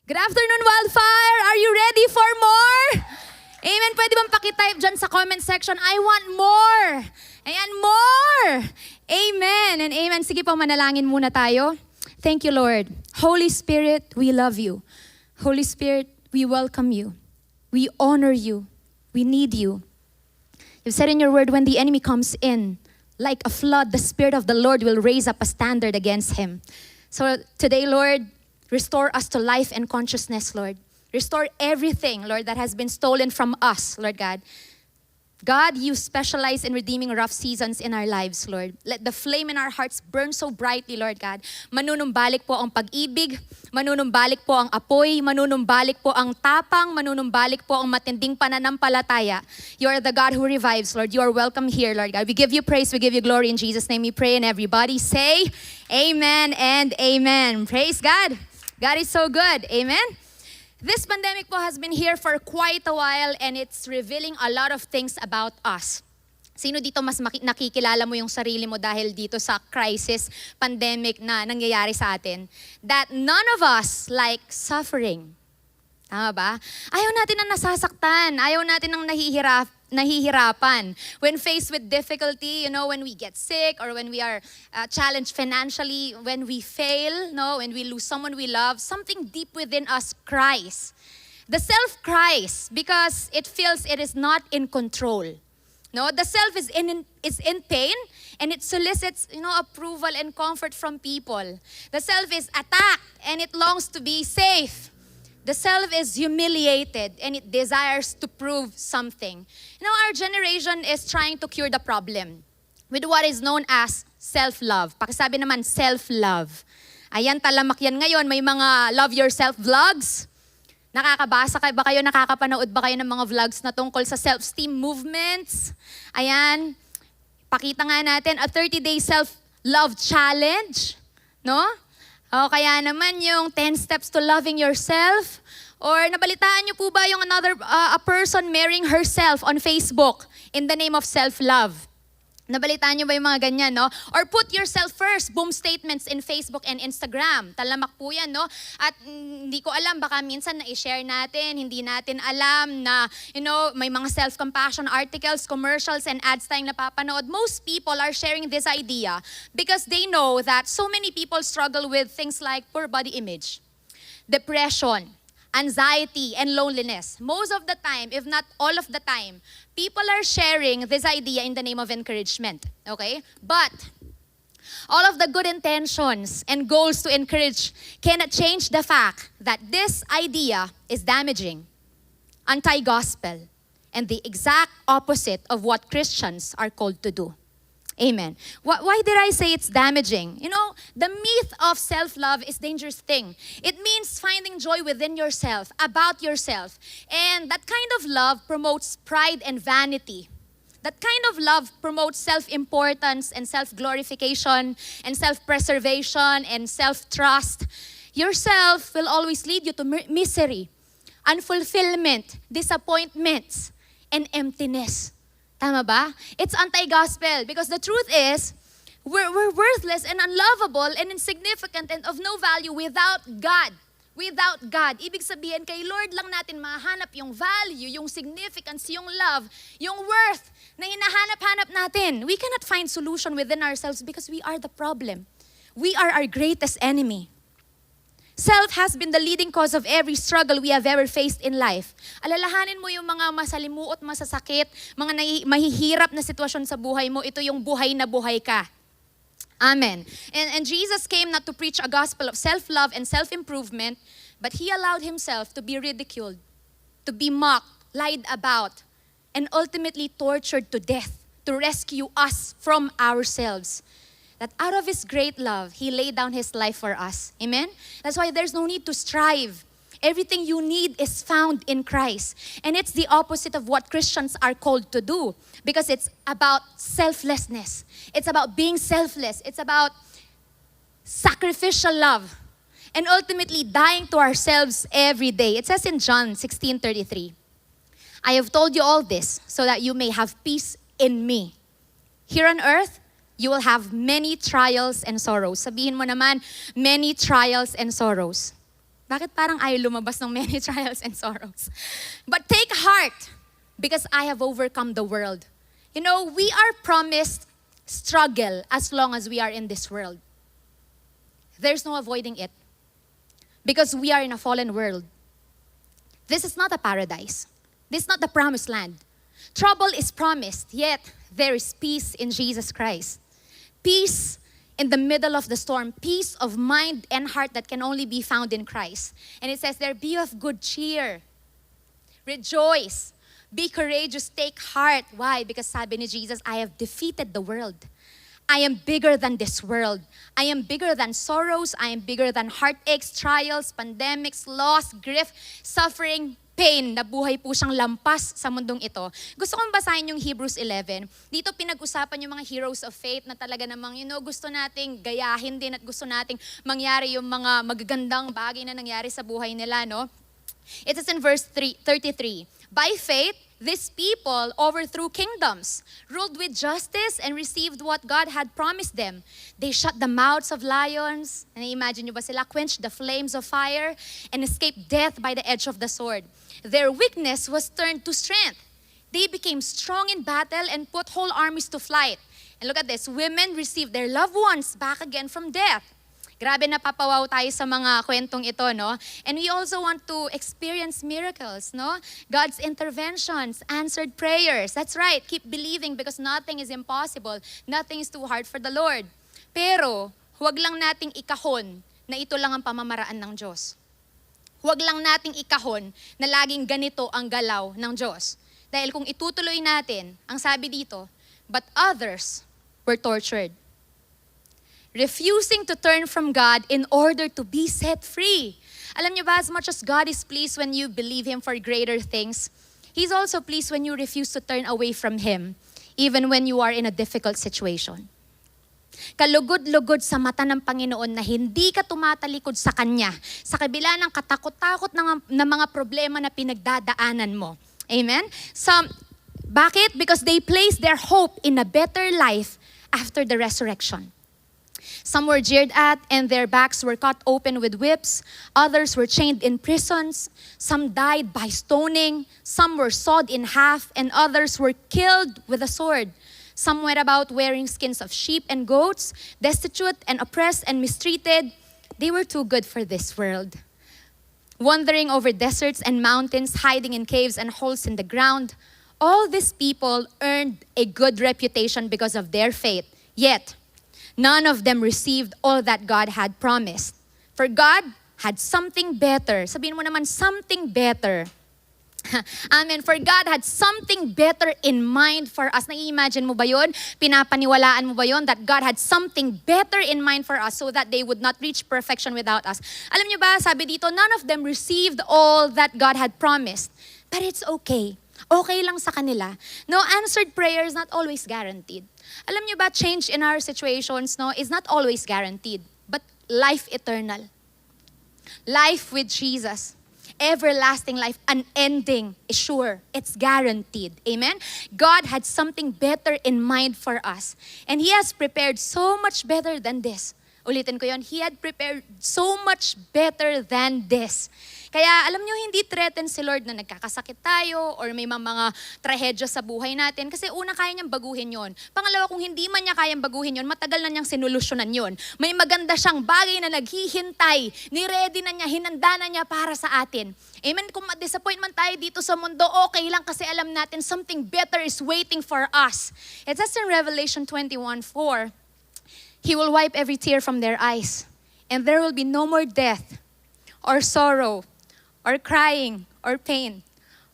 Good afternoon, Wildfire! Are you ready for more? Amen. Pwede bang pakitype dyan sa comment section, I want more! Ayan, more! Amen and amen. Sige po, manalangin muna tayo. Thank you, Lord. Holy Spirit, we love you. Holy Spirit, we welcome you. We honor you. We need you. You've said in your word, when the enemy comes in, like a flood, the Spirit of the Lord will raise up a standard against him. So today, Lord, restore us to life and consciousness, Lord. Restore everything, Lord, that has been stolen from us, Lord God. God, you specialize in redeeming rough seasons in our lives, Lord. Let the flame in our hearts burn so brightly, Lord God. Manunumbalik po ang pag-ibig, manunumbalik po ang apoy, manunumbalik po ang tapang, manunumbalik po ang matinding pananampalataya. You are the God who revives, Lord. You are welcome here, Lord God. We give you praise, we give you glory. In Jesus' name we pray, and everybody say, amen and amen. Praise God. God is so good. Amen. This pandemic po has been here for quite a while, and it's revealing a lot of things about us. Sino dito mas nakikilala mo yung sarili mo dahil dito sa crisis, pandemic na nangyayari sa atin? That none of us like suffering. Tama ba? Ayaw natin ang nasasaktan. Ayaw natin ang nahihirapan. When faced with difficulty, when we get sick or when we are challenged financially, when we fail, when we lose someone we love, something deep within us cries. The self cries because it feels it is not in control. The self is in pain, and it solicits approval and comfort from people. The self is attacked and it longs to be safe. The self is humiliated and it desires to prove something. Our generation is trying to cure the problem with what is known as self-love. Pakisabi naman, self-love. Ayan, talamak yan ngayon. May mga love yourself vlogs. Nakakabasa ba kayo, nakakapanood ba kayo ng mga vlogs na tungkol sa self-esteem movements? Ayan, pakita nga natin, a 30-day self-love challenge. O kaya naman yung 10 steps to loving yourself. Or nabalitaan niyo po ba yung a person marrying herself on Facebook in the name of self-love? Nabalitaan niyo ba yung mga ganyan, Or put yourself first, boom statements in Facebook and Instagram. Talamak po yan, At hindi ko alam, baka minsan na-share natin, hindi natin alam na, may mga self-compassion articles, commercials, and ads tayong napapanood. Most people are sharing this idea because they know that so many people struggle with things like poor body image, depression, anxiety, and loneliness. Most of the time, if not all of the time, people are sharing this idea in the name of encouragement. Okay? But all of the good intentions and goals to encourage cannot change the fact that this idea is damaging, anti-gospel, and the exact opposite of what Christians are called to do. Amen. Why did I say it's damaging? The myth of self-love is a dangerous thing. It means finding joy within yourself, about yourself. And that kind of love promotes pride and vanity. That kind of love promotes self-importance and self-glorification and self-preservation and self-trust. Yourself will always lead you to misery, unfulfillment, disappointments, and emptiness. Tama ba? It's anti-gospel because the truth is, we're worthless and unlovable and insignificant and of no value without God. Without God. Ibig sabihin, kay Lord lang natin mahanap yung value, yung significance, yung love, yung worth na hinahanap-hanap natin. We cannot find solution within ourselves because we are the problem. We are our greatest enemy. Self has been the leading cause of every struggle we have ever faced in life. Alalahanin mo yung mga masalimuot, masasakit, mga mahihirap na sitwasyon sa buhay mo, ito yung buhay na buhay ka. Amen. And Jesus came not to preach a gospel of self-love and self-improvement, but He allowed Himself to be ridiculed, to be mocked, lied about, and ultimately tortured to death to rescue us from ourselves. That out of His great love, He laid down His life for us. Amen? That's why there's no need to strive. Everything you need is found in Christ. And it's the opposite of what Christians are called to do. Because it's about selflessness. It's about being selfless. It's about sacrificial love. And ultimately dying to ourselves every day. It says in John 16:33, I have told you all this so that you may have peace in me. Here on earth, you will have many trials and sorrows. Sabihin mo naman, many trials and sorrows. Bakit parang ayaw lumabas ng many trials and sorrows? But take heart, because I have overcome the world. You know, we are promised struggle as long as we are in this world. There's no avoiding it. Because we are in a fallen world. This is not a paradise. This is not the promised land. Trouble is promised, yet there is peace in Jesus Christ. Peace in the middle of the storm. Peace of mind and heart that can only be found in Christ. And it says there, be of good cheer. Rejoice. Be courageous. Take heart. Why? Because sabi ni Jesus, I have defeated the world. I am bigger than this world. I am bigger than sorrows. I am bigger than heartaches, trials, pandemics, loss, grief, suffering, pain. Nabuhay po siyang lampas sa mundong ito. Gusto kong basahin yung Hebrews 11. Dito pinag-usapan yung mga heroes of faith na talaga namang, gusto nating gayahin din at gusto nating mangyari yung mga magagandang bagay na nangyari sa buhay nila, no? It is in verse 33. By faith, these people overthrew kingdoms, ruled with justice, and received what God had promised them. They shut the mouths of lions, and imagine nyo ba sila, quenched the flames of fire, and escaped death by the edge of the sword. Their weakness was turned to strength. They became strong in battle and put whole armies to flight. And look at this, women received their loved ones back again from death. Grabe napapawaw tayo sa mga kwentong ito, no? And we also want to experience miracles, no? God's interventions, answered prayers. That's right, keep believing because nothing is impossible. Nothing is too hard for the Lord. Pero, huwag lang nating ikahon na ito lang ang pamamaraan ng Diyos. Huwag lang nating ikahon na laging ganito ang galaw ng Diyos. Dahil kung itutuloy natin, ang sabi dito, but others were tortured, refusing to turn from God in order to be set free. Alam niyo ba, as much as God is pleased when you believe Him for greater things, He's also pleased when you refuse to turn away from Him, even when you are in a difficult situation. Kalugod-lugod sa mata ng Panginoon na hindi ka tumatalikod sa Kanya, sa kabila ng katakot-takot na mga problema na pinagdadaanan mo. Amen? So, bakit? Because they placed their hope in a better life after the resurrection. Some were jeered at and their backs were cut open with whips. Others were chained in prisons. Some died by stoning. Some were sawed in half and others were killed with a sword. Some went about wearing skins of sheep and goats, destitute and oppressed and mistreated. They were too good for this world. Wandering over deserts and mountains, hiding in caves and holes in the ground. All these people earned a good reputation because of their faith. Yet, none of them received all that God had promised. For God had something better. Sabihin mo naman, something better. Amen. For God had something better in mind for us. Nai-imagine mo ba yun? Pinapaniwalaan mo ba yun? That God had something better in mind for us so that they would not reach perfection without us. Alam niyo ba, sabi dito, none of them received all that God had promised. But it's okay. Okay lang sa kanila. No, answered prayer is not always guaranteed. Alam niyo ba, change in our situations, no, is not always guaranteed. But life eternal. Life with Jesus. Everlasting life, unending, is sure. It's guaranteed. Amen? God had something better in mind for us. And He has prepared so much better than this. Ulitin ko yon, He had prepared so much better than this. Kaya alam nyo, hindi threaten si Lord na nagkakasakit tayo or may mga trahedya sa buhay natin. Kasi una, kaya niyang baguhin yon. Pangalawa, kung hindi man niya kayang baguhin yon, matagal na niyang sinolusyonan yon. May maganda siyang bagay na naghihintay. Ni-ready na niya, hinanda na niya para sa atin. Amen? Kung ma-disappoint man tayo dito sa mundo, okay lang kasi alam natin something better is waiting for us. It says in Revelation 21:4, He will wipe every tear from their eyes, and there will be no more death, or sorrow, or crying, or pain.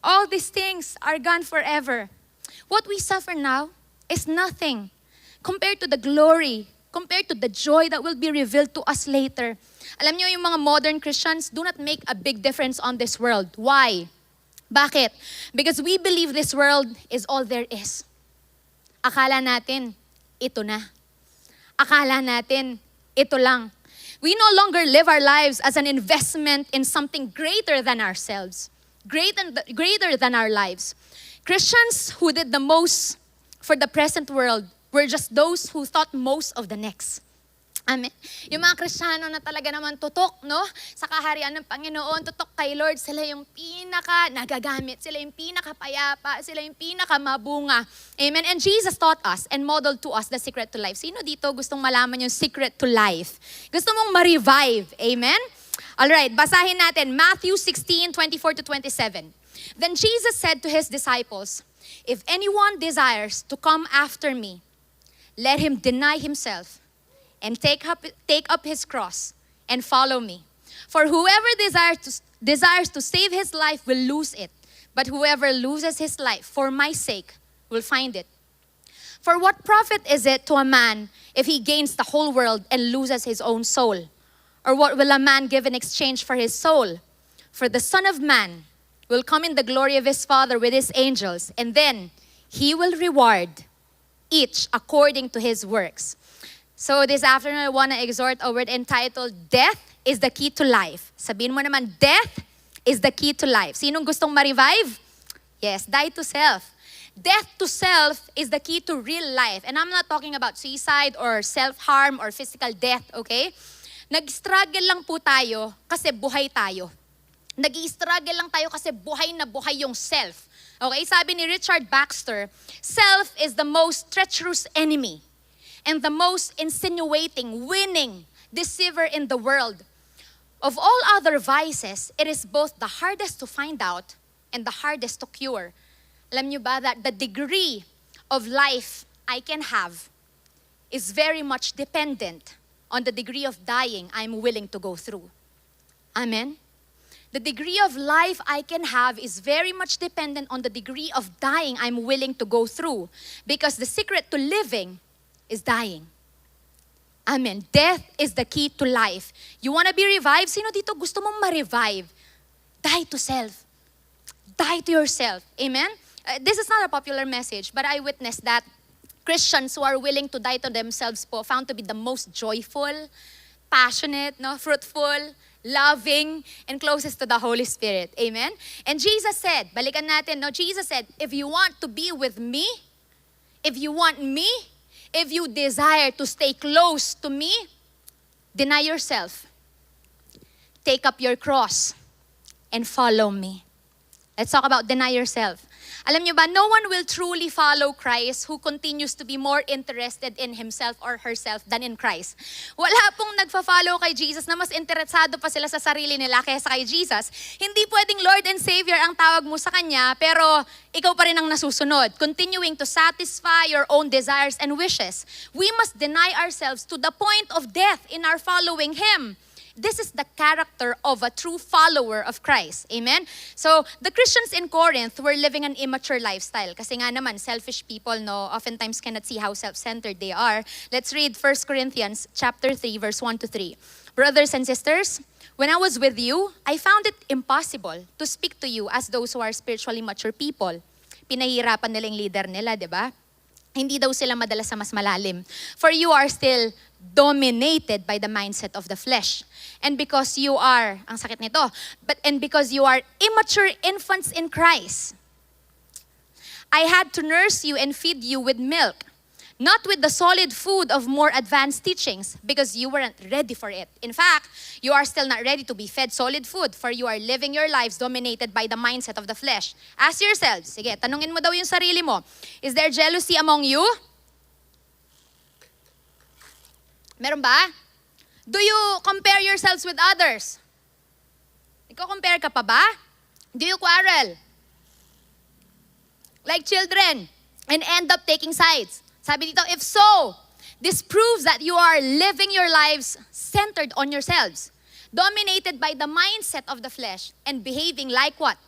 All these things are gone forever. What we suffer now is nothing compared to the glory, compared to the joy that will be revealed to us later. Alam niyo, yung mga modern Christians do not make a big difference on this world. Why? Bakit? Because we believe this world is all there is. Akala natin, ito na. Akala natin, ito lang. We no longer live our lives as an investment in something greater than ourselves, greater than our lives. Christians who did the most for the present world were just those who thought most of the next. Amen. Yung mga Kristiyano na talaga naman tutok, no? Sa kaharian ng Panginoon, tutok kay Lord, sila yung nagagamit, sila yung pinakapayapa, sila yung pinakamabunga. Amen. And Jesus taught us and modeled to us the secret to life. Sino dito gustong malaman yung secret to life? Gusto mong ma-revive? Amen? Alright, basahin natin Matthew 16:24-27. Then Jesus said to his disciples, "If anyone desires to come after me, let him deny himself and take up his cross and follow me. For whoever desires to save his life will lose it, but whoever loses his life for my sake will find it. For what profit is it to a man if he gains the whole world and loses his own soul? Or what will a man give in exchange for his soul? For the Son of Man will come in the glory of his Father with his angels, and then he will reward each according to his works." So this afternoon, I want to exhort a word entitled, Death is the Key to Life. Sabihin mo naman, Death is the Key to Life. Sinong gustong ma-revive? Yes, die to self. Death to self is the key to real life. And I'm not talking about suicide or self-harm or physical death, okay? Nag-struggle lang po tayo kasi buhay tayo. Nag-i-struggle lang tayo kasi buhay na buhay yung self. Okay, sabi ni Richard Baxter, self is the most treacherous enemy and the most insinuating, winning deceiver in the world. Of all other vices, it is both the hardest to find out and the hardest to cure. Alam niyo ba that the degree of life I can have is very much dependent on the degree of dying I'm willing to go through. Amen? The degree of life I can have is very much dependent on the degree of dying I'm willing to go through. Because the secret to living is dying. Amen. Death is the key to life. You want to be revived? Sino dito gusto mong ma-revive? Die to self. Die to yourself. Amen? This is not a popular message, but I witnessed that Christians who are willing to die to themselves po found to be the most joyful, passionate, no, fruitful, loving, and closest to the Holy Spirit. Amen? And Jesus said, balikan natin, no? Jesus said, if you want to be with me, if you want me, if you desire to stay close to me, deny yourself. Take up your cross and follow me. Let's talk about deny yourself. Alam niyo ba, no one will truly follow Christ who continues to be more interested in himself or herself than in Christ. Wala pong nagfa-follow kay Jesus na mas interesado pa sila sa sarili nila kaysa kay Jesus. Hindi pwedeng Lord and Savior ang tawag mo sa Kanya, pero ikaw pa rin ang nasusunod, continuing to satisfy your own desires and wishes. We must deny ourselves to the point of death in our following Him. This is the character of a true follower of Christ. Amen? So, the Christians in Corinth were living an immature lifestyle. Kasi nga naman, selfish people, no, oftentimes cannot see how self-centered they are. Let's read 1 Corinthians chapter 3, verse 1-3. Brothers and sisters, when I was with you, I found it impossible to speak to you as those who are spiritually mature people. Pinahihirapan nila yung leader nila, di ba? Hindi daw sila madala sa mas malalim. For you are still dominated by the mindset of the flesh. And because you are, ang sakit nito, and because you are immature infants in Christ, I had to nurse you and feed you with milk, not with the solid food of more advanced teachings, because you weren't ready for it. In fact, you are still not ready to be fed solid food, for you are living your lives dominated by the mindset of the flesh. Ask yourselves, sige, tanungin mo daw yung sarili mo, is there jealousy among you? Meron ba? Do you compare yourselves with others? Iko-compare ka pa ba? Do you quarrel? Like children, and end up taking sides? Sabi dito, if so, this proves that you are living your lives centered on yourselves, dominated by the mindset of the flesh, and behaving like what?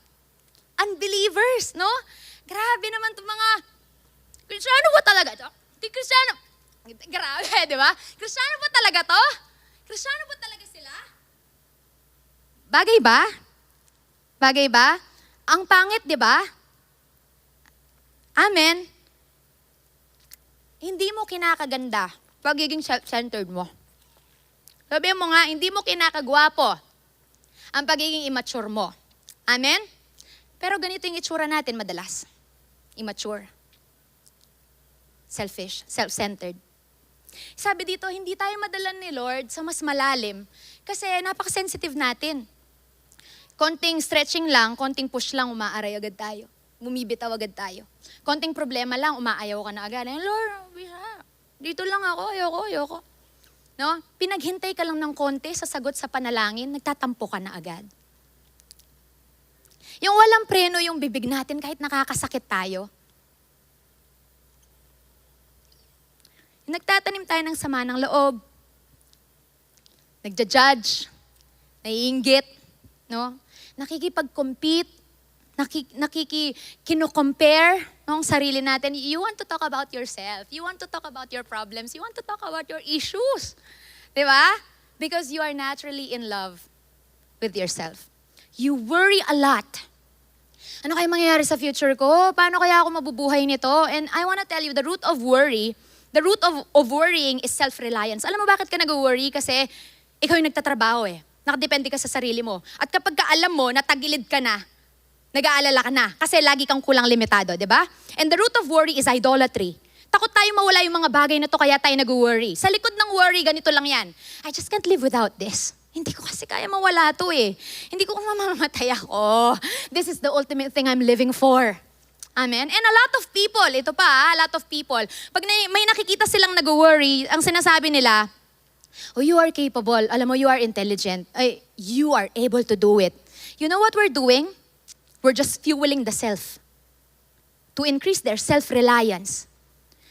Unbelievers, no? Grabe naman itong mga, Kristiyano ba talaga ito? Di Kristiyano. Grabe, di ba? Kristiyano ba talaga to? Kristiyano ba talaga sila? Bagay ba? Bagay ba? Ang pangit, di ba? Amen. Hindi mo kinakaganda pagiging self-centered mo. Sabi mo nga, hindi mo kinakagwapo ang pagiging immature mo. Amen? Pero ganito yung itsura natin madalas. Immature. Selfish, self-centered. Sabi dito, hindi tayo madala ni Lord sa mas malalim kasi napaka-sensitive natin. Konting stretching lang, konting push lang, umaaray agad tayo. Bumibitaw agad tayo. Konting problema lang, umaayaw ka na agad. Lord, dito lang ako, ayoko. No? Pinaghintay ka lang ng konti sa sagot sa panalangin, nagtatampo ka na agad. Yung walang preno yung bibig natin kahit nakakasakit tayo. Nagtatanim tayo ng sama ng loob. Nagja-judge, naiinggit, no? Nakikipag-compete, kino-compare ng sarili natin. You want to talk about yourself. You want to talk about your problems. You want to talk about your issues. Di ba? Because you are naturally in love with yourself. You worry a lot. Ano kaya mangyayari sa future ko? Paano kaya ako mabubuhay nito? And I want to tell you, the root of worrying is self-reliance. Alam mo bakit ka nag-worry? Kasi ikaw yung nagtatrabaho eh. Nakadepende ka sa sarili mo. At kapag ka alam mo, natagilid ka na, nag-aalala ka na. Kasi lagi kang kulang limitado, di ba? And the root of worry is idolatry. Takot tayo mawala yung mga bagay na to, kaya tayo nag-worry. Sa likod ng worry, ganito lang yan. I just can't live without this. Hindi ko kasi kaya mawala to eh. Hindi ko mamamatay ako. This is the ultimate thing I'm living for. Amen? And a lot of people, ito pa, a lot of people, pag may nakikita silang nag-worry, ang sinasabi nila, oh, you are capable. Alam mo, you are intelligent. You are able to do it. You know what we're doing? We're just fueling the self to increase their self-reliance.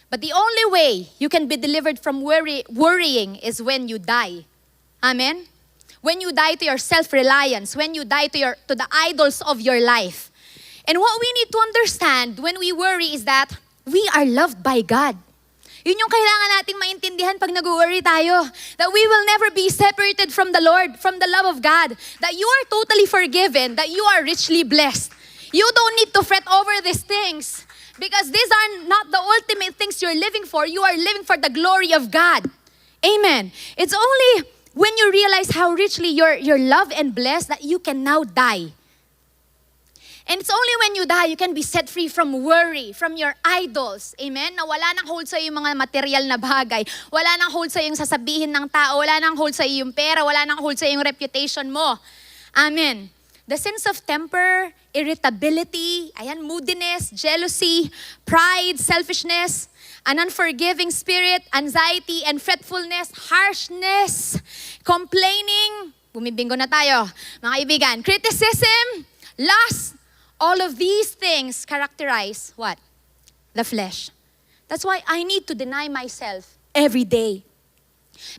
But the only way you can be delivered from worrying is when you die. Amen? When you die to your self-reliance, when you die to the idols of your life. And what we need to understand when we worry is that we are loved by God. Yun yung kailangan nating maintindihan pag nag-worry tayo. That we will never be separated from the Lord, from the love of God. That you are totally forgiven, that you are richly blessed. You don't need to fret over these things. Because these are not the ultimate things you're living for. You are living for the glory of God. Amen. It's only when you realize how richly you're loved and blessed that you can now die. And it's only when you die, you can be set free from worry, from your idols. Amen? Na wala nang hold sa'yo yung mga material na bagay. Wala nang hold sa'yo yung sasabihin ng tao. Wala nang hold sa'yo yung pera. Wala nang hold sa'yo yung reputation mo. Amen. The sins of temper, irritability, moodiness, jealousy, pride, selfishness, an unforgiving spirit, anxiety, and fretfulness, harshness, complaining, bumibingo na tayo, mga ibigan, criticism, lust, all of these things characterize what? The flesh. That's why I need to deny myself every day.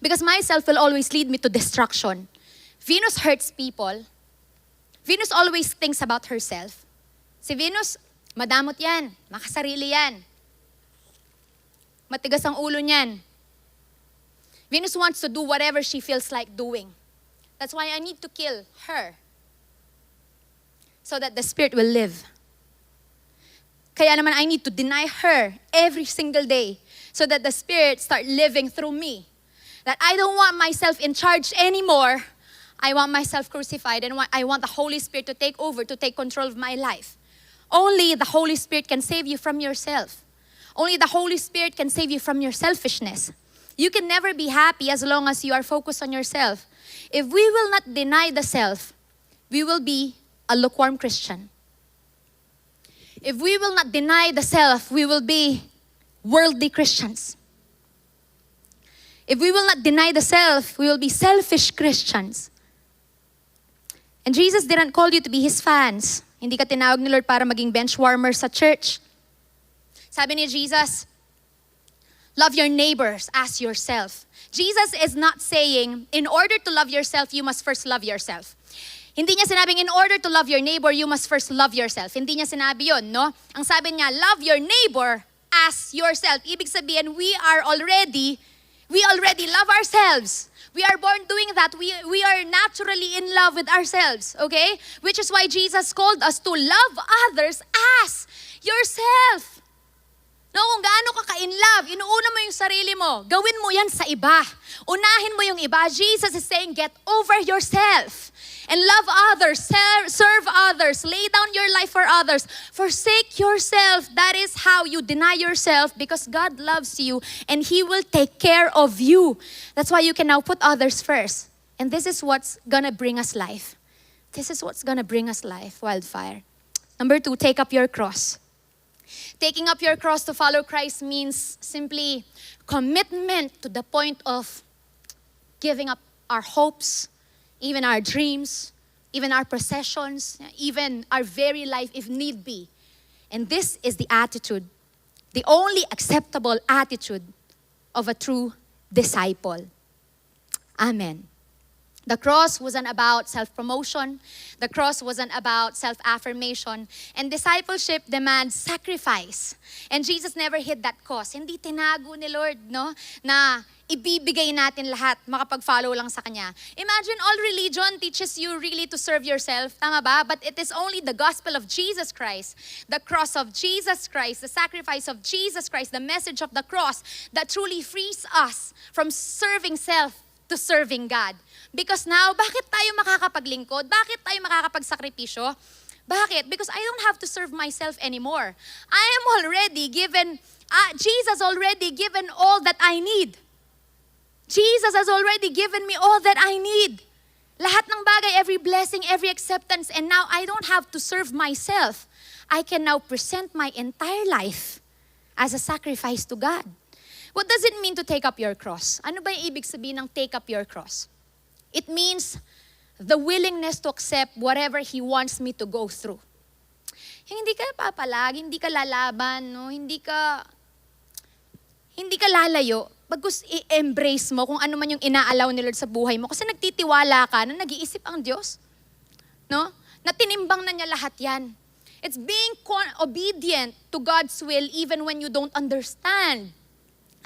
Because myself will always lead me to destruction. Venus hurts people. Venus always thinks about herself. Si Venus, madamot yan. Makasarili yan. Matigas ang ulo niyan. Venus wants to do whatever she feels like doing. That's why I need to kill her. So that the spirit will live. Kaya naman I need to deny her every single day so that the spirit start living through me. That I don't want myself in charge anymore. I want myself crucified and I want the Holy Spirit to take over, to take control of my life. Only the Holy Spirit can save you from yourself. Only the Holy Spirit can save you from your selfishness. You can never be happy as long as you are focused on yourself. If we will not deny the self, we will be a lukewarm Christian. If we will not deny the self, we will be worldly Christians. If we will not deny the self, we will be selfish Christians. And Jesus didn't call you to be His fans. Hindi ka tinawag ni Lord para maging bench warmer sa church. Sabi ni Jesus, love your neighbors as yourself. Jesus is not saying, in order to love yourself, you must first love yourself. Hindi niya sinabing, in order to love your neighbor, you must first love yourself. Hindi niya sinabi yun, no? Ang sabi niya, love your neighbor as yourself. Ibig sabihin, we already love ourselves. We are born doing that. We are naturally in love with ourselves, okay? Which is why Jesus called us to love others as yourself. No, kung gaano ka ka-in love, inuuna mo yung sarili mo, gawin mo yan sa iba. Unahin mo yung iba. Jesus is saying, get over yourself and love others, serve others, lay down your life for others, forsake yourself. That is how you deny yourself because God loves you and He will take care of you. That's why you can now put others first. And this is what's gonna bring us life. This is what's gonna bring us life, Wildfire. Number 2, take up your cross. Taking up your cross to follow Christ means simply commitment to the point of giving up our hopes, even our dreams, even our possessions, even our very life if need be. And this is the attitude, the only acceptable attitude of a true disciple. Amen. The cross wasn't about self-promotion. The cross wasn't about self-affirmation. And discipleship demands sacrifice. And Jesus never hid that cause. Hindi tinago ni Lord, no? Na ibibigay natin lahat, makapag-follow lang sa Kanya. Imagine all religion teaches you really to serve yourself. Tama ba? But it is only the gospel of Jesus Christ, the cross of Jesus Christ, the sacrifice of Jesus Christ, the message of the cross that truly frees us from serving self to serving God. Because now, bakit tayo makakapaglingkod? Bakit tayo makakapagsakripisyo? Bakit? Because I don't have to serve myself anymore. I am already given, Jesus already given all that I need. Jesus has already given me all that I need. Lahat ng bagay, every blessing, every acceptance, and now I don't have to serve myself. I can now present my entire life as a sacrifice to God. What does it mean to take up your cross? Ano ba yung ibig sabihin ng take up your cross? It means the willingness to accept whatever He wants me to go through. Hindi ka papalag, hindi ka lalaban, no? Hindi ka lalayo. Bagkus i-embrace mo kung ano man yung inaalaw ni Lord sa buhay mo. Kasi nagtitiwala ka na nag-iisip ang Diyos. No? Na tinimbang na niya lahat yan. It's being obedient to God's will even when you don't understand.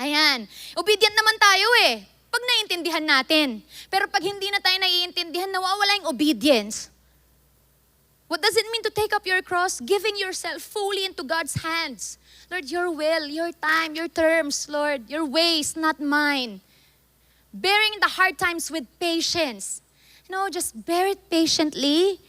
Ayan. Obedient naman tayo eh. Pag naiintindihan natin. Pero pag hindi na tayo naiintindihan, nawawala yung obedience. What does it mean to take up your cross? Giving yourself fully into God's hands. Lord, your will, your time, your terms, Lord, your ways, not mine. Bearing the hard times with patience. No, just bear it patiently.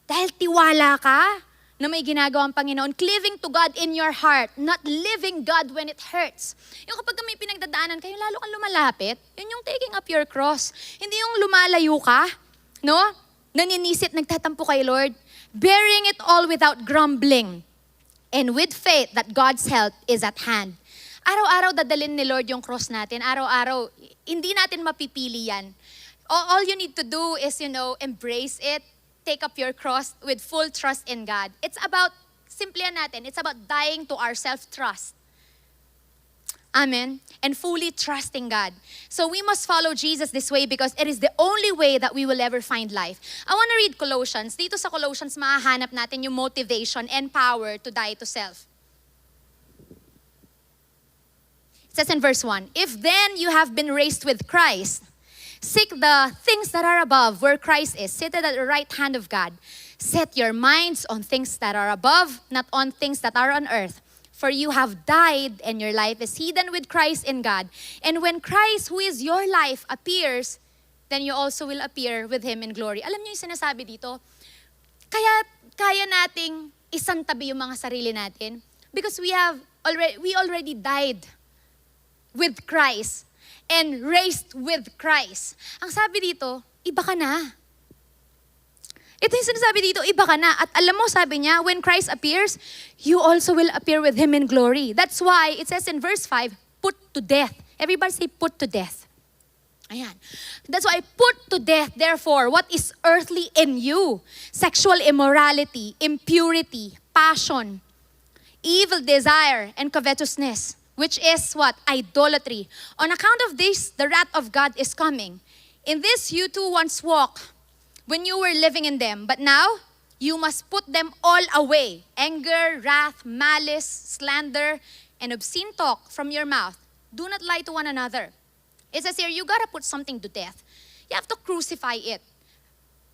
Dahil tiwala ka na may ginagawang Panginoon. Cleaving to God in your heart, not living God when it hurts. Yung kapag may pinagdadaanan kayo, lalo kang lumalapit, yun yung taking up your cross. Hindi yung lumalayo ka, no? Naninisit, nagtatampo kay Lord. Bearing it all without grumbling. And with faith that God's help is at hand. Araw-araw dadalhin ni Lord yung cross natin. Araw-araw, hindi natin mapipili yan. All you need to do is, embrace it. Take up your cross with full trust in God. It's about, simple natin, it's about dying to our self-trust. Amen? And fully trusting God. So we must follow Jesus this way because it is the only way that we will ever find life. I want to read Colossians. Dito sa Colossians, mahahanap natin yung motivation and power to die to self. It says in verse 1, if then you have been raised with Christ, seek the things that are above, where Christ is, seated at the right hand of God. Set your minds on things that are above, not on things that are on earth. For you have died, and your life is hidden with Christ in God. And when Christ, who is your life, appears, then you also will appear with Him in glory. Alam niyo yung sinasabi dito? Kaya nating isantabi yung mga sarili natin because we already died with Christ and raised with Christ. Ang sabi dito, iba ka na. Ito yung sinasabi dito, iba ka na. At alam mo, sabi niya, when Christ appears, you also will appear with Him in glory. That's why it says in verse 5, put to death. Everybody say, put to death. Ayan. That's why, put to death, therefore, what is earthly in you. Sexual immorality, impurity, passion, evil desire, and covetousness. Which is what? Idolatry. On account of this, the wrath of God is coming. In this you too once walked when you were living in them. But now, you must put them all away. Anger, wrath, malice, slander, and obscene talk from your mouth. Do not lie to one another. It says here, you gotta put something to death. You have to crucify it.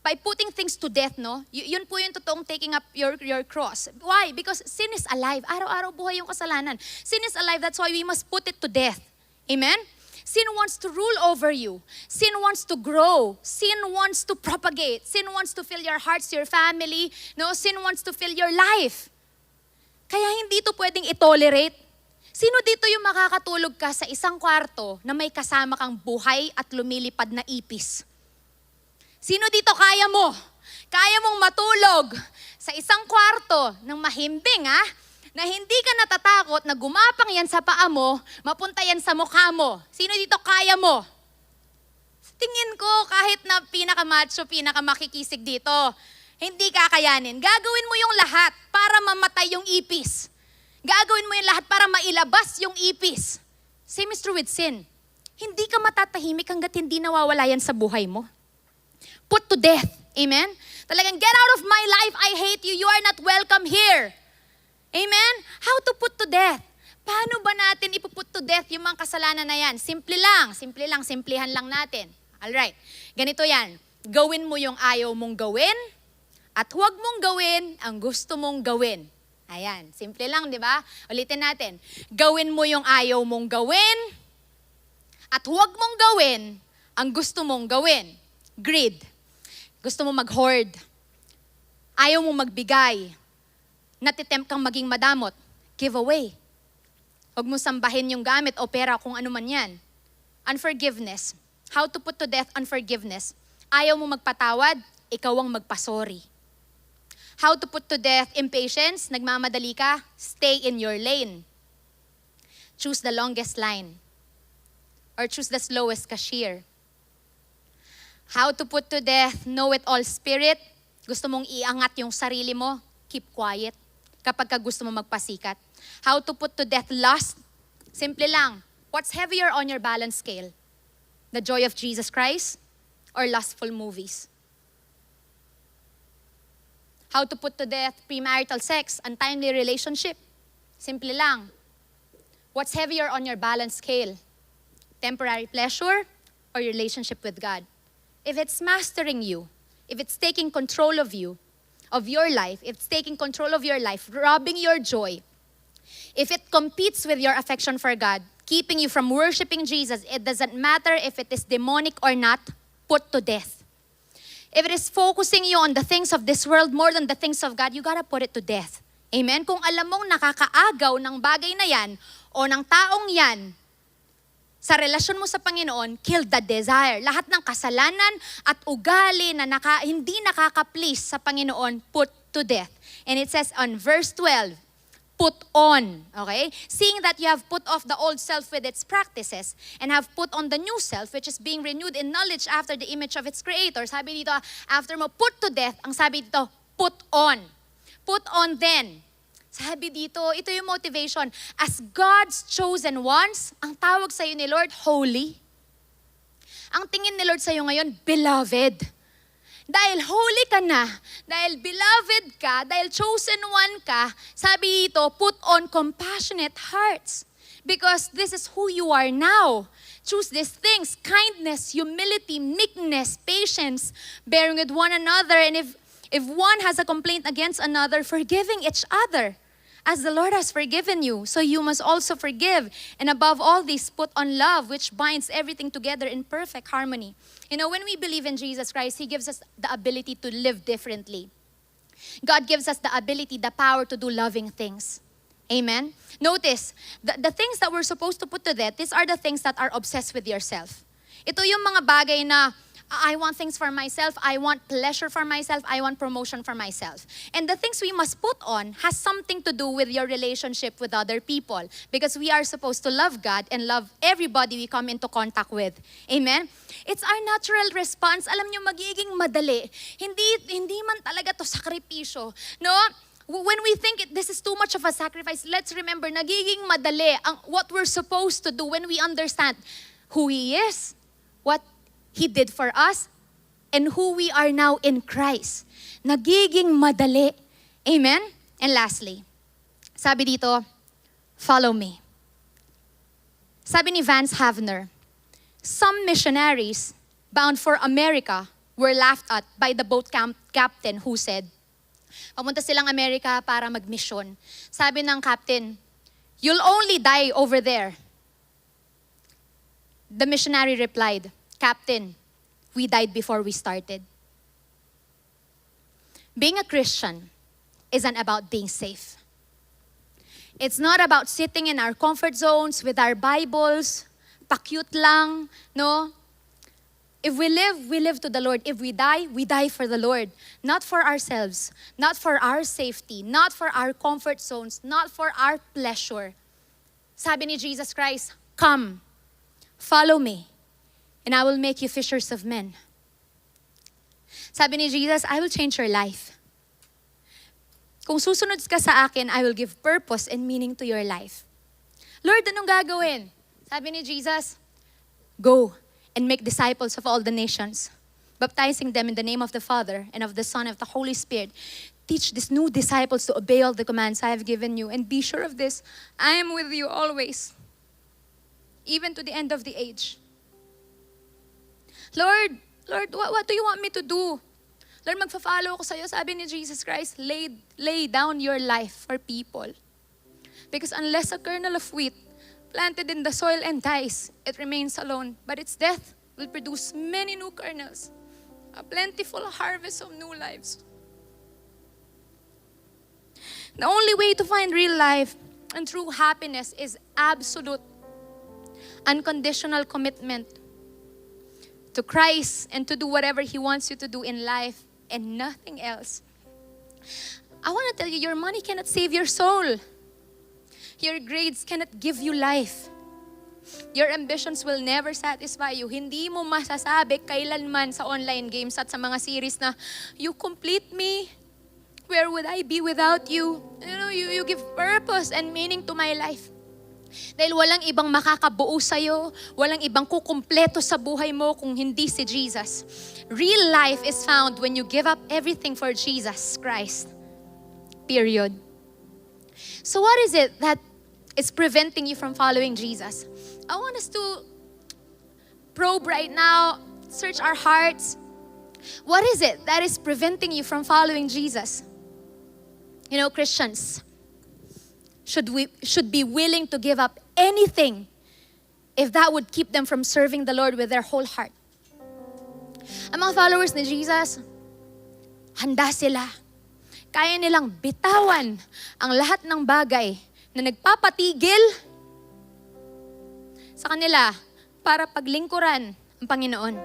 by putting things to death, no? Yun po yung totoong taking up your cross. Why? Because sin is alive. Araw-araw buhay yung kasalanan. Sin is alive, that's why we must put it to death. Amen? Sin wants to rule over you. Sin wants to grow. Sin wants to propagate. Sin wants to fill your hearts, your family. No? Sin wants to fill your life. Kaya hindi ito pwedeng itolerate. Sino dito yung makakatulog ka sa isang kwarto na may kasama kang buhay at lumilipad na ipis? Sino dito kaya mo? Kaya mong matulog sa isang kwarto ng mahimbing, na hindi ka natatakot na gumapang yan sa paa mo, mapunta yan sa mukha mo. Sino dito kaya mo? Tingin ko, kahit na pinakamacho, pinakamakikisig dito, hindi kakayanin. Gagawin mo yung lahat para mamatay yung ipis. Gagawin mo yung lahat para mailabas yung ipis. Same is true with sin. Hindi ka matatahimik hanggat hindi nawawala yan sa buhay mo. Put to death. Amen? Talagang, get out of my life, I hate you, you are not welcome here. Amen? How to put to death? Paano ba natin ipuput to death yung mga kasalanan na yan? Simplihan lang natin. Alright, ganito yan. Gawin mo yung ayaw mong gawin, at huwag mong gawin ang gusto mong gawin. Ayan, simple lang, di ba? Ulitin natin. Gawin mo yung ayaw mong gawin, at huwag mong gawin ang gusto mong gawin. Greed. Gusto mo mag-hoard. Ayaw mo magbigay. Natitempt kang maging madamot. Give away. Huwag mo sambahin yung gamit o pera kung ano man yan. Unforgiveness. How to put to death unforgiveness. Ayaw mo magpatawad, ikaw ang magpasorry. How to put to death impatience. Nagmamadali ka, stay in your lane. Choose the longest line. Or choose the slowest cashier. How to put to death know-it-all spirit. Gusto mong iangat yung sarili mo, keep quiet kapag ka gusto mo magpasikat. How to put to death lust. Simple lang. What's heavier on your balance scale? The joy of Jesus Christ or lustful movies? How to put to death premarital sex, untimely relationship? Simple lang. What's heavier on your balance scale? Temporary pleasure or your relationship with God? If it's mastering you, if it's taking control of you, of your life, if it's taking control of your life, robbing your joy, if it competes with your affection for God, keeping you from worshiping Jesus, it doesn't matter if it is demonic or not, put to death. If it is focusing you on the things of this world more than the things of God, you gotta put it to death. Amen? Kung alam mong nakakaagaw ng bagay na yan o ng taong yan, sa relasyon mo sa Panginoon, kill the desire. Lahat ng kasalanan at ugali na hindi nakaka-please sa Panginoon, put to death. And it says on verse 12, put on. Okay? Seeing that you have put off the old self with its practices and have put on the new self, which is being renewed in knowledge after the image of its creator. Sabi dito, after mo put to death, ang sabi dito, put on. Put on then. Sabi dito, ito yung motivation. As God's chosen ones, ang tawag sa'yo ni Lord, holy. Ang tingin ni Lord sa'yo ngayon, beloved. Dahil holy ka na, dahil beloved ka, dahil chosen one ka, sabi dito, put on compassionate hearts. Because this is who you are now. Choose these things, kindness, humility, meekness, patience, bearing with one another, and if one has a complaint against another, forgiving each other. As the Lord has forgiven you, so you must also forgive. And above all this, put on love, which binds everything together in perfect harmony. You know, when we believe in Jesus Christ, He gives us the ability to live differently. God gives us the ability, the power to do loving things. Amen? Notice, the things that we're supposed to put to death, these are the things that are obsessed with yourself. Ito yung mga bagay na, I want things for myself, I want pleasure for myself, I want promotion for myself. And the things we must put on has something to do with your relationship with other people. Because we are supposed to love God and love everybody we come into contact with. Amen? It's our natural response. Alam nyo, magiging madali. Hindi man talaga to sakripisyo. No? When we think this is too much of a sacrifice, let's remember, nagiging madali what we're supposed to do when we understand who He is, what He did for us, and who we are now in Christ. Nagiging madali. Amen? And lastly, sabi dito, follow me. Sabi ni Vance Havner, some missionaries bound for America were laughed at by the boat captain who said, papunta silang Amerika para mag-mission. Sabi ng captain, "You'll only die over there." The missionary replied, "Captain, we died before we started." Being a Christian isn't about being safe. It's not about sitting in our comfort zones with our Bibles, pa-cute lang, no? If we live to the Lord. If we die for the Lord. Not for ourselves, not for our safety, not for our comfort zones, not for our pleasure. Sabi ni Jesus Christ, "Come, follow me, and I will make you fishers of men." Sabi ni Jesus, "I will change your life. Kung susunod ka sa akin, I will give purpose and meaning to your life." Lord, anong gagawin? Sabi ni Jesus, "Go and make disciples of all the nations, baptizing them in the name of the Father and of the Son and of the Holy Spirit. Teach these new disciples to obey all the commands I have given you, and be sure of this, I am with you always, even to the end of the age." Lord, what do you want me to do? Lord, magfa-follow ko sa'yo. Sabi ni Jesus Christ, lay down your life for people. Because unless a kernel of wheat planted in the soil and dies, it remains alone. But its death will produce many new kernels, a plentiful harvest of new lives. The only way to find real life and true happiness is absolute, unconditional commitment to Christ and to do whatever He wants you to do in life and nothing else. I want to tell you, your money cannot save your soul. Your grades cannot give you life. Your ambitions will never satisfy you. Hindi mo masasabi kailanman sa online games at sa mga series na, "You complete me. Where would I be without you? You give purpose and meaning to my life." Dahil walang ibang makakabuo sa'yo, walang ibang kukumpleto sa buhay mo kung hindi si Jesus. Real life is found when you give up everything for Jesus Christ. Period. So what is it that is preventing you from following Jesus? I want us to probe right now, search our hearts. What is it that is preventing you from following Jesus? You know, Christians should be willing to give up anything if that would keep them from serving the Lord with their whole heart. Ang mga followers ni Jesus, handa sila. Kaya nilang bitawan ang lahat ng bagay na nagpapatigil sa kanila para paglingkuran ang Panginoon.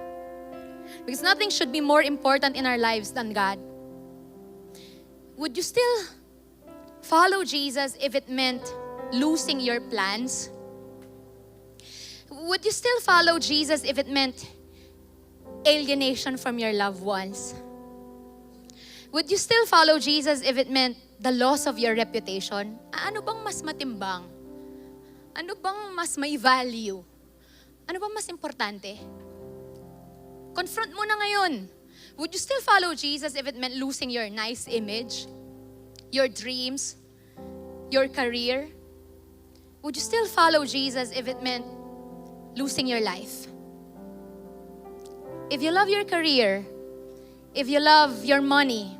Because nothing should be more important in our lives than God. Would you still follow Jesus if it meant losing your plans? Would you still follow Jesus if it meant alienation from your loved ones? Would you still follow Jesus if it meant the loss of your reputation? Ano bang mas matimbang? Ano bang mas may value? Ano bang mas importante? Confront mo na ngayon. Would you still follow Jesus if it meant losing your nice image, your dreams, your career? Would you still follow Jesus if it meant losing your life? If you love your career, if you love your money,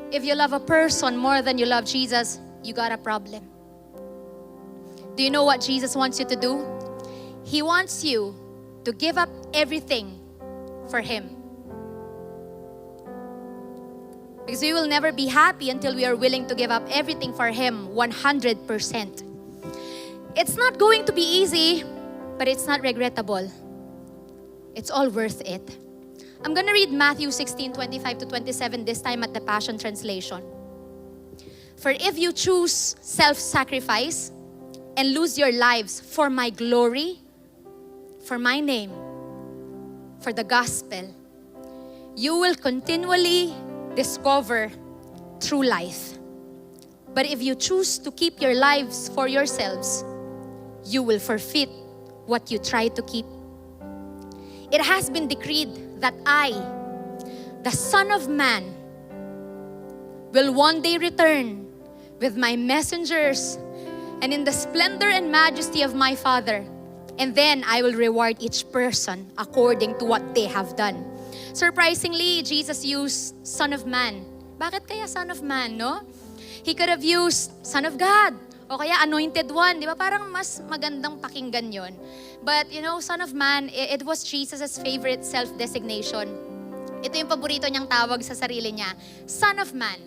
if you love a person more than you love Jesus, you got a problem. Do you know what Jesus wants you to do? He wants you to give up everything for Him. Because we will never be happy until we are willing to give up everything for Him 100%. It's not going to be easy, but it's not regrettable. It's all worth it. I'm gonna read Matthew 16:25-27, this time at the Passion Translation. For if you choose self-sacrifice and lose your lives for my glory, for my name, for the gospel, you will continually discover true life. But if you choose to keep your lives for yourselves, you will forfeit what you try to keep. It has been decreed that I, the Son of Man, will one day return with my messengers and in the splendor and majesty of my Father. And then I will reward each person according to what they have done. Surprisingly, Jesus used Son of Man. Bakit kaya Son of Man, no? He could have used Son of God o kaya Anointed One. Di ba? Parang mas magandang pakinggan yon. But Son of Man, it was Jesus' favorite self-designation. Ito yung paborito niyang tawag sa sarili niya. Son of Man.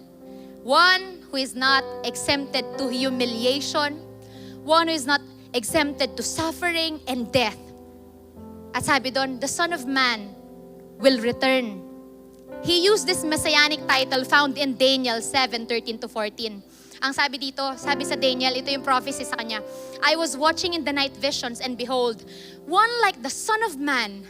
One who is not exempted to humiliation. One who is not exempted to suffering and death. At sabi doon, the Son of Man will return. He used this messianic title found in Daniel 7:13-14. Ang sabi dito, sabi sa Daniel, ito yung prophecy sa kanya. I was watching in the night visions and behold, one like the Son of Man,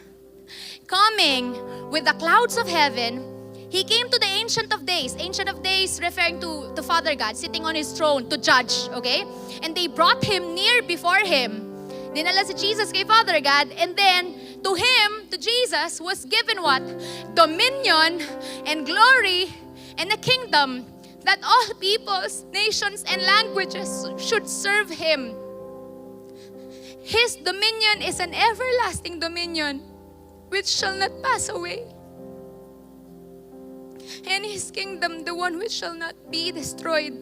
coming with the clouds of heaven. He came to the Ancient of Days. Ancient of Days referring to Father God sitting on His throne to judge, okay? And they brought Him near before Him. Dinala si Jesus kay Father God, and then to Him, to Jesus, was given what? Dominion and glory and a kingdom that all peoples, nations, and languages should serve Him. His dominion is an everlasting dominion which shall not pass away. And His kingdom, the one which shall not be destroyed.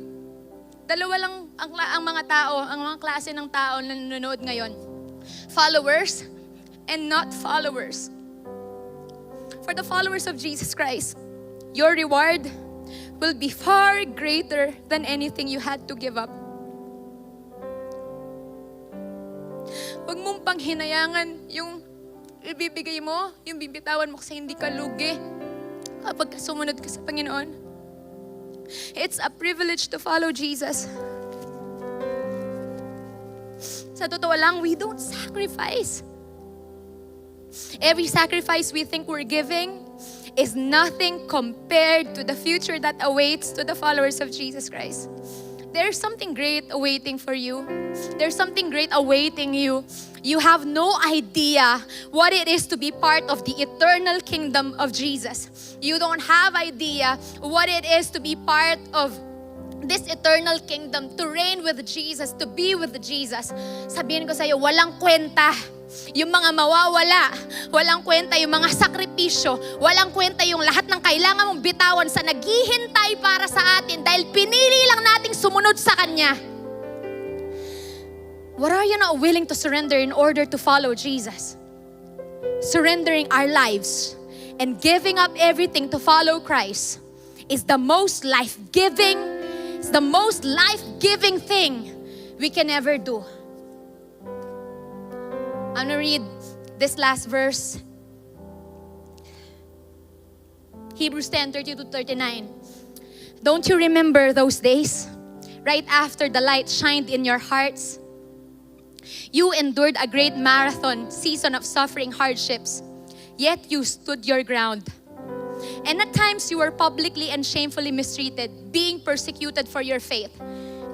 Dalawa lang ang mga tao, ang mga klase ng tao na nanonood ngayon. Followers and not followers. For the followers of Jesus Christ, your reward will be far greater than anything you had to give up. Huwag mong panghinayangan yung ibibigay mo, yung bibitawan mo kasi hindi ka lugi kapag sumunod ka sa Panginoon. It's a privilege to follow Jesus. Sa totoo lang, we don't sacrifice. Every sacrifice we think we're giving is nothing compared to the future that awaits to the followers of Jesus Christ. There's something great awaiting for you. There's something great awaiting you. You have no idea what it is to be part of the eternal kingdom of Jesus. You don't have idea what it is to be part of this eternal kingdom, to reign with Jesus, to be with Jesus. Sabihin ko sa iyo, walang kwenta yung mga mawawala, walang kwenta yung mga sakripisyo, walang kwenta yung lahat ng kailangan mong bitawan sa naghihintay para sa atin dahil pinili lang nating sumunod sa Kanya. What are you not willing to surrender in order to follow Jesus? Surrendering our lives and giving up everything to follow Christ is the most life-giving, it's the most life-giving thing we can ever do. I'm gonna read this last verse. Hebrews 10:30-39. Don't you remember those days? Right after the light shined in your hearts, you endured a great marathon season of suffering hardships, yet you stood your ground. And at times you were publicly and shamefully mistreated, being persecuted for your faith.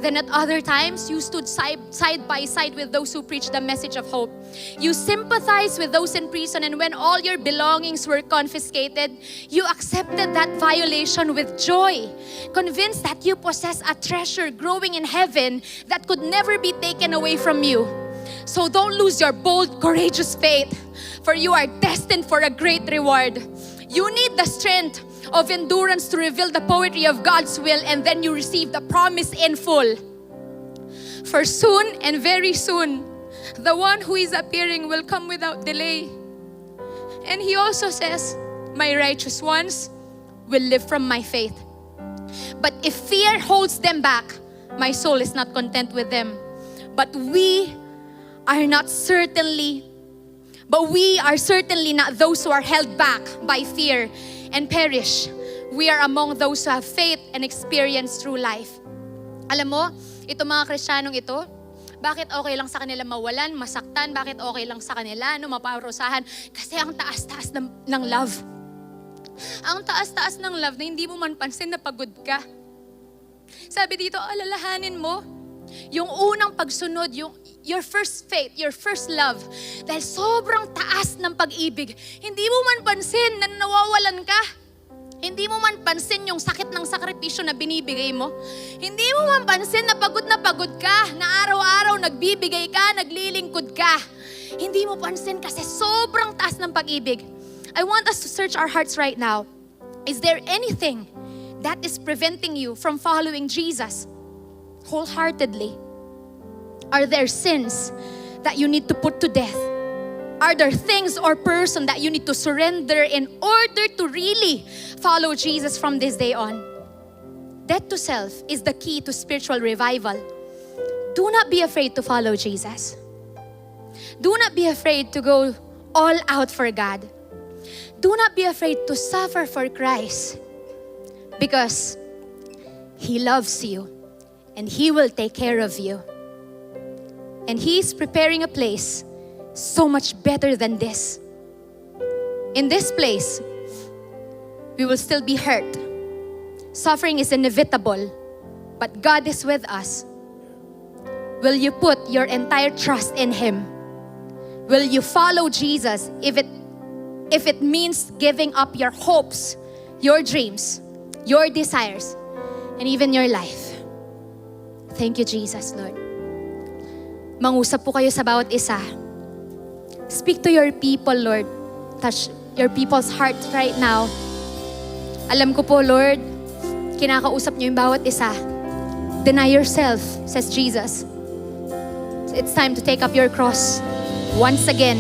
Then at other times, you stood side by side with those who preached the message of hope. You sympathized with those in prison, and when all your belongings were confiscated, you accepted that violation with joy, convinced that you possess a treasure growing in heaven that could never be taken away from you. So don't lose your bold, courageous faith, for you are destined for a great reward. You need the strength of endurance to reveal the poetry of God's will, and then you receive the promise in full. For soon and very soon, the one who is appearing will come without delay. And He also says, my righteous ones will live from my faith. But if fear holds them back, my soul is not content with them. But we are certainly not those who are held back by fear and perish. We are among those who have faith and experience true life. Alam mo, ito mga Kristiyanong ito, bakit okay lang sa kanila mawalan, masaktan? Bakit okay lang sa kanila, maparusahan? Kasi ang taas-taas ng love. Ang taas-taas ng love na hindi mo man pansin na pagod ka. Sabi dito, alalahanin mo, yung unang pagsunod, your first faith, your first love, dahil sobrang taas ng pag-ibig, hindi mo man pansin na nawawalan ka. Hindi mo man pansin yung sakit ng sakripisyo na binibigay mo. Hindi mo man pansin na pagod ka, na araw-araw nagbibigay ka, naglilingkod ka. Hindi mo pansin kasi sobrang taas ng pag-ibig. I want us to search our hearts right now. Is there anything that is preventing you from following Jesus wholeheartedly? Are there sins that you need to put to death? Are there things or person that you need to surrender in order to really follow Jesus from this day on? Death to self is the key to spiritual revival. Do not be afraid to follow Jesus. Do not be afraid to go all out for God. Do not be afraid to suffer for Christ, because He loves you and He will take care of you. And He's preparing a place so much better than this. In this place, we will still be hurt. Suffering is inevitable, but God is with us. Will you put your entire trust in Him? Will you follow Jesus if it means giving up your hopes, your dreams, your desires, and even your life? Thank you, Jesus, Lord. Mangusap po kayo sa bawat isa. Speak to your people, Lord. Touch your people's hearts right now. Alam ko po, Lord, kinakausap niyo yung bawat isa. Deny yourself, says Jesus. It's time to take up your cross. Once again,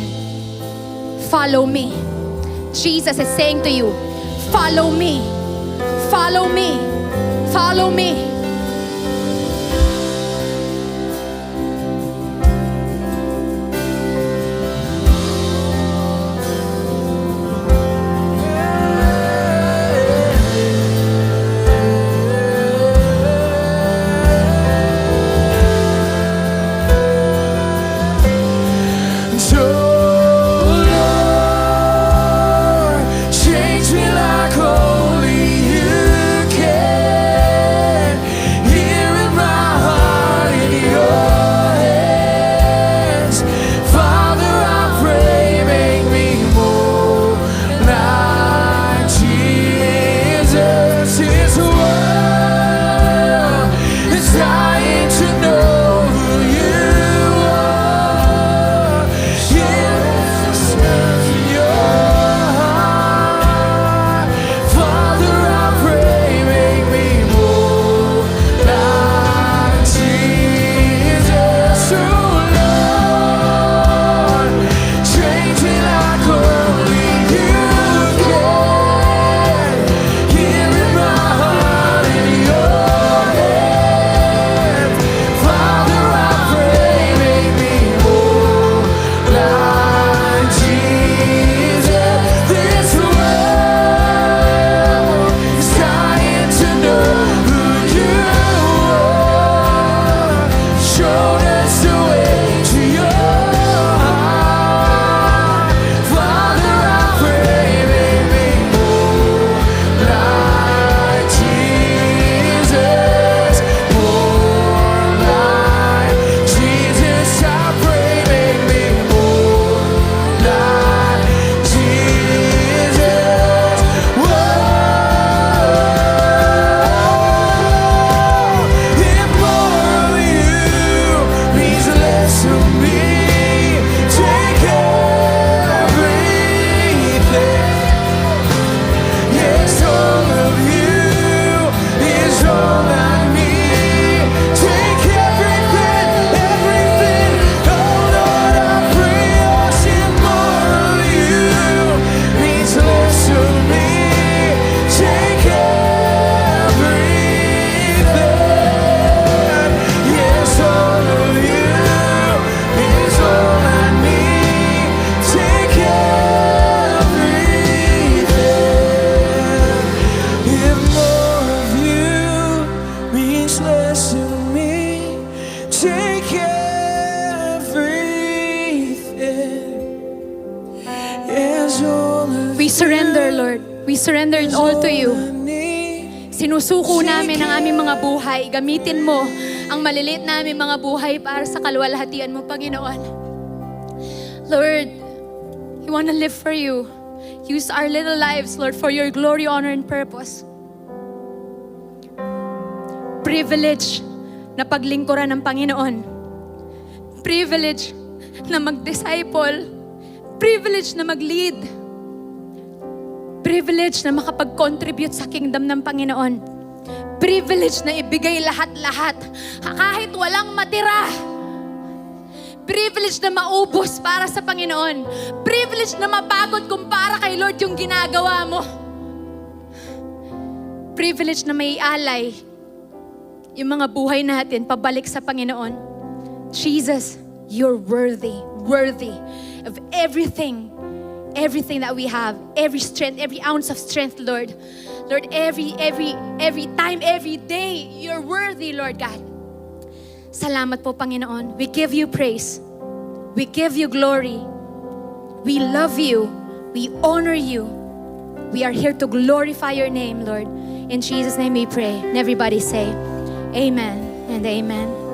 follow me. Jesus is saying to you, follow me. Follow me. Follow me. surrender, Lord. We surrender it all to you. Sinusuko namin ang aming mga buhay. Gamitin mo ang maliliit namin mga buhay para sa kaluwalhatian mo, Panginoon. Lord, we want to live for you. Use our little lives, Lord, for your glory, honor, and purpose. Privilege na paglingkuran ng Panginoon. Privilege na mag-disciple. Privilege na mag-lead. Privilege na makapag-contribute sa kingdom ng Panginoon. Privilege na ibigay lahat-lahat kahit walang matira. Privilege na maubos para sa Panginoon. Privilege na mapagod kung para kay Lord yung ginagawa mo. Privilege na may alay yung mga buhay natin pabalik sa Panginoon. Jesus, you're worthy of everything that we have, every strength, every ounce of strength, Lord. Lord, every time, every day, you're worthy, Lord God. Salamat po, Panginoon. We give you praise. We give you glory. We love you. We honor you. We are here to glorify your name, Lord. In Jesus' name we pray. And everybody say, amen and amen.